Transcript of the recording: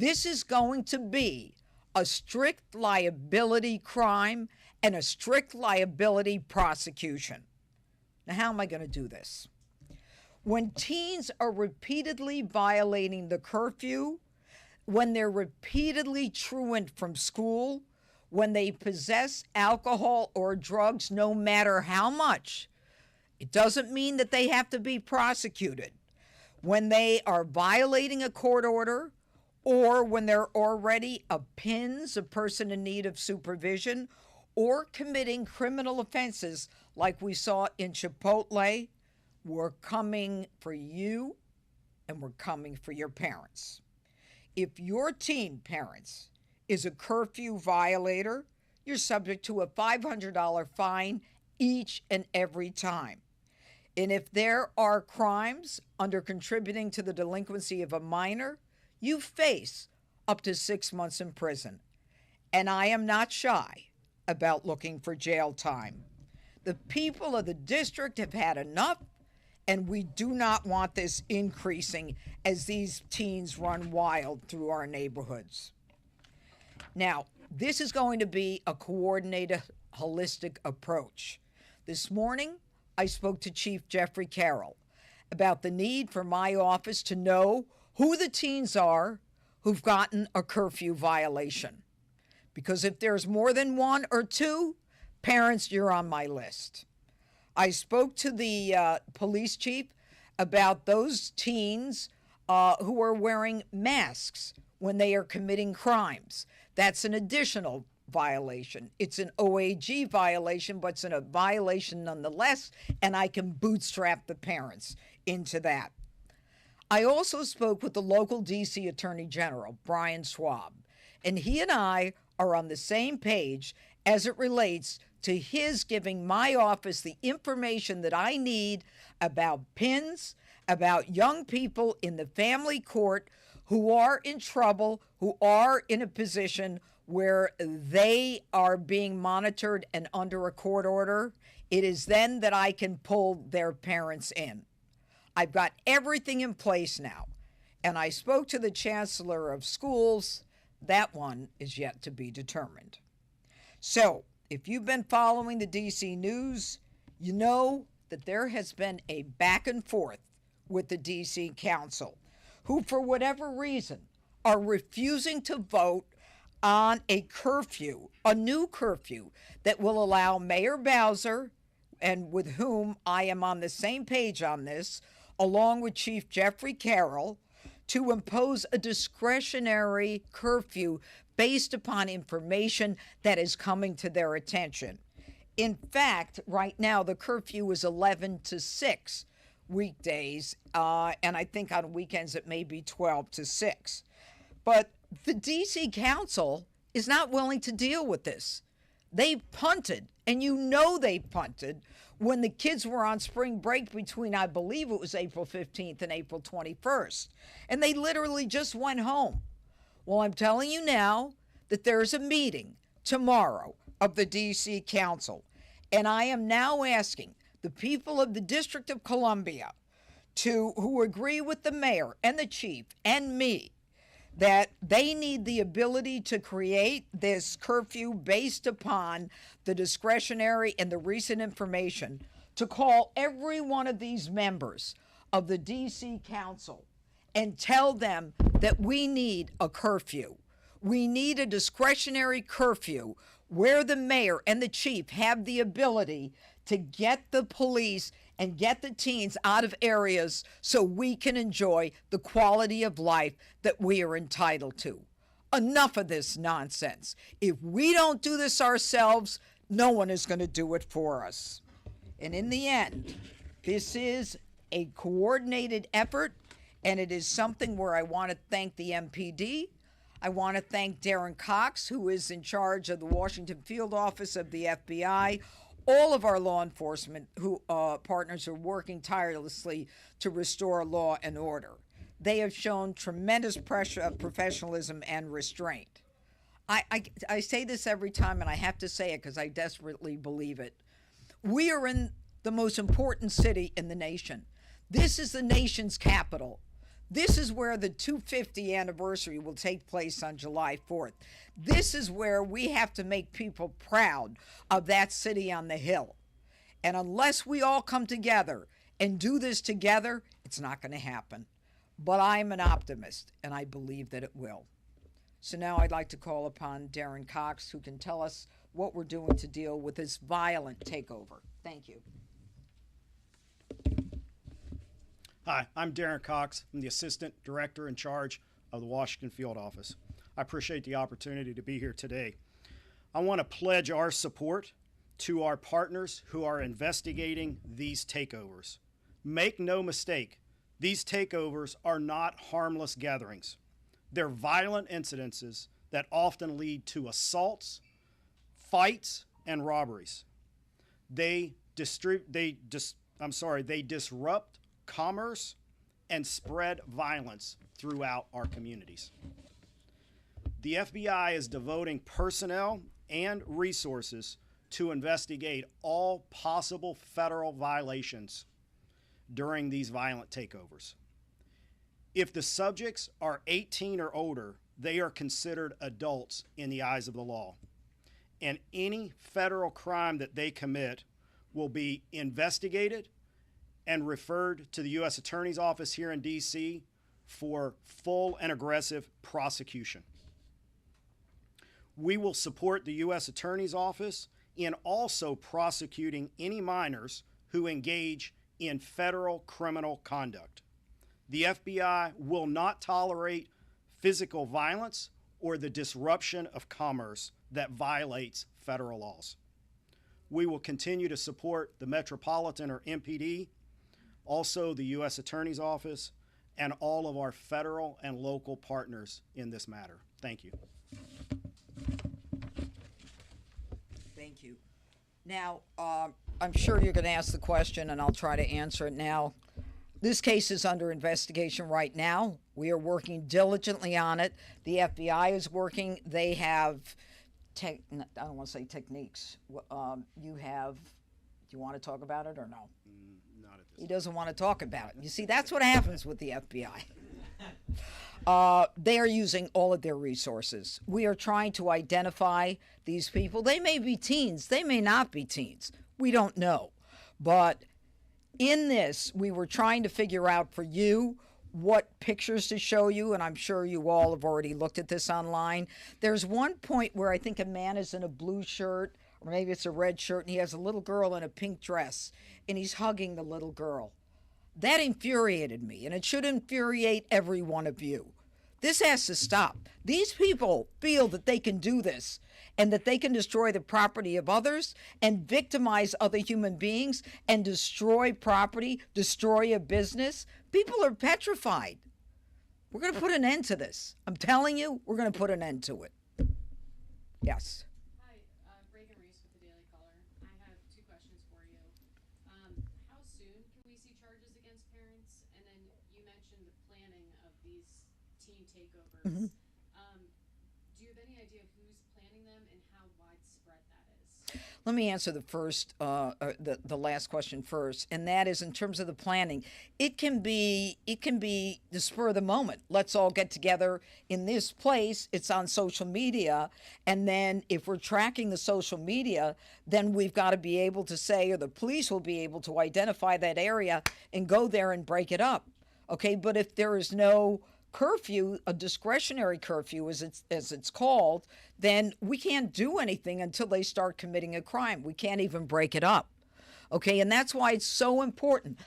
This is going to be a strict liability crime and a strict liability prosecution. Now, how am I going to do this? When teens are repeatedly violating the curfew, when they're repeatedly truant from school, when they possess alcohol or drugs, no matter how much, it doesn't mean that they have to be prosecuted. When they are violating a court order, or when they're already a PINS, a person in need of supervision, or committing criminal offenses like we saw in Chipotle, we're coming for you and we're coming for your parents. If your teen, parents, is a curfew violator, you're subject to a $500 fine each and every time. And if there are crimes under contributing to the delinquency of a minor, you face up to 6 months in prison. And I am not shy about looking for jail time. The people of the district have had enough, and we do not want this increasing as these teens run wild through our neighborhoods. Now, this is going to be a coordinated, holistic approach. This morning, I spoke to Chief Jeffrey Carroll about the need for my office to know who the teens are who've gotten a curfew violation. Because if there's more than one or two, parents, you're on my list. I spoke to the police chief about those teens who are wearing masks when they are committing crimes. That's an additional violation. It's an OAG violation, but it's a violation nonetheless, and I can bootstrap the parents into that. I also spoke with the local D.C. Attorney General, Brian Schwab, and he and I are on the same page as it relates to his giving my office the information that I need about PINs, about young people in the family court who are in trouble, who are in a position where they are being monitored and under a court order. It is then that I can pull their parents in. I've got everything in place now, and I spoke to the Chancellor of Schools. That one is yet to be determined. So, if you've been following the DC news, you know that there has been a back and forth with the DC Council, who, for whatever reason, are refusing to vote on a curfew, a new curfew that will allow Mayor Bowser, and with whom I am on the same page on this, along with Chief Jeffrey Carroll, to impose a discretionary curfew based upon information that is coming to their attention. In fact, right now the curfew is 11 to 6 weekdays, and I think on weekends it may be 12 to 6. But the DC Council is not willing to deal with this. They punted, and you know they punted, when the kids were on spring break between, I believe it was April 15th and April 21st. And they literally just went home. Well, I'm telling you now that there's a meeting tomorrow of the DC Council. And I am now asking the people of the District of Columbia who agree with the mayor and the chief and me that they need the ability to create this curfew based upon the discretionary and the recent information, to call every one of these members of the DC Council and tell them that we need a curfew. We need a discretionary curfew where the mayor and the chief have the ability to get the police and get the teens out of areas so we can enjoy the quality of life that we are entitled to. Enough of this nonsense. If we don't do this ourselves, no one is going to do it for us. And in the end, this is a coordinated effort, and it is something where I want to thank the MPD. I want to thank Darren Cox, who is in charge of the Washington Field Office of the FBI, all of our law enforcement partners are working tirelessly to restore law and order. They have shown tremendous professionalism and restraint. I say this every time, and I have to say it because I desperately believe it. We are in the most important city in the nation. This is the nation's capital. This is where the 250 anniversary will take place on July 4th. This is where we have to make people proud of that city on the hill. And unless we all come together and do this together, it's not going to happen. But I'm an optimist, and I believe that it will. So now I'd like to call upon Darren Cox, who can tell us what we're doing to deal with this violent takeover. Thank you. Hi, I'm Darren Cox. I'm the Assistant Director in charge of the Washington Field Office. I appreciate the opportunity to be here today. I want to pledge our support to our partners who are investigating these takeovers. Make no mistake, these takeovers are not harmless gatherings. They're violent incidences that often lead to assaults, fights, and robberies. They disrupt commerce and spread violence throughout our communities. The FBI is devoting personnel and resources to investigate all possible federal violations during these violent takeovers. If the subjects are 18 or older, they are considered adults in the eyes of the law. And any federal crime that they commit will be investigated and referred to the U.S. Attorney's Office here in D.C. for full and aggressive prosecution. We will support the U.S. Attorney's Office in also prosecuting any minors who engage in federal criminal conduct. The FBI will not tolerate physical violence or the disruption of commerce that violates federal laws. We will continue to support the Metropolitan or MPD, also the U.S. Attorney's Office, and all of our federal and local partners in this matter. Thank you. Thank you. Now, I'm sure you're going to ask the question, and I'll try to answer it now. This case is under investigation right now. We are working diligently on it. The FBI is working. They have, I don't want to say techniques. Do you want to talk about it or no? Not at this He doesn't want to talk about it. You see, that's what happens with the FBI. They are using all of their resources. We are trying to identify these people. They may be teens. They may not be teens. We don't know. But in this, we were trying to figure out for you what pictures to show you, and I'm sure you all have already looked at this online. There's one point where I think a man is in a blue shirt, or maybe it's a red shirt, and he has a little girl in a pink dress, and he's hugging the little girl. That infuriated me, and it should infuriate every one of you. This has to stop. These people feel that they can do this and that they can destroy the property of others and victimize other human beings and destroy property, destroy a business. People are petrified. We're going to put an end to this. I'm telling you, we're going to put an end to it. Yes. Hi, Reagan Reese with the Daily Caller. I have two questions for you. How soon can we see charges against parents? And then you mentioned the planning of these teen takeovers. Mm-hmm. Do you have any idea who's planning them and how widespread that is? Let me answer the last question first, and that is in terms of the planning. It can be the spur of the moment. Let's all get together in this place. It's on social media, and then if we're tracking the social media, then we've got to be able to say, or the police will be able to identify that area and go there and break it up. Okay, but if there is no curfew, a discretionary curfew as it's called, then we can't do anything until they start committing a crime. We can't even break it up. Okay, and that's why it's so important.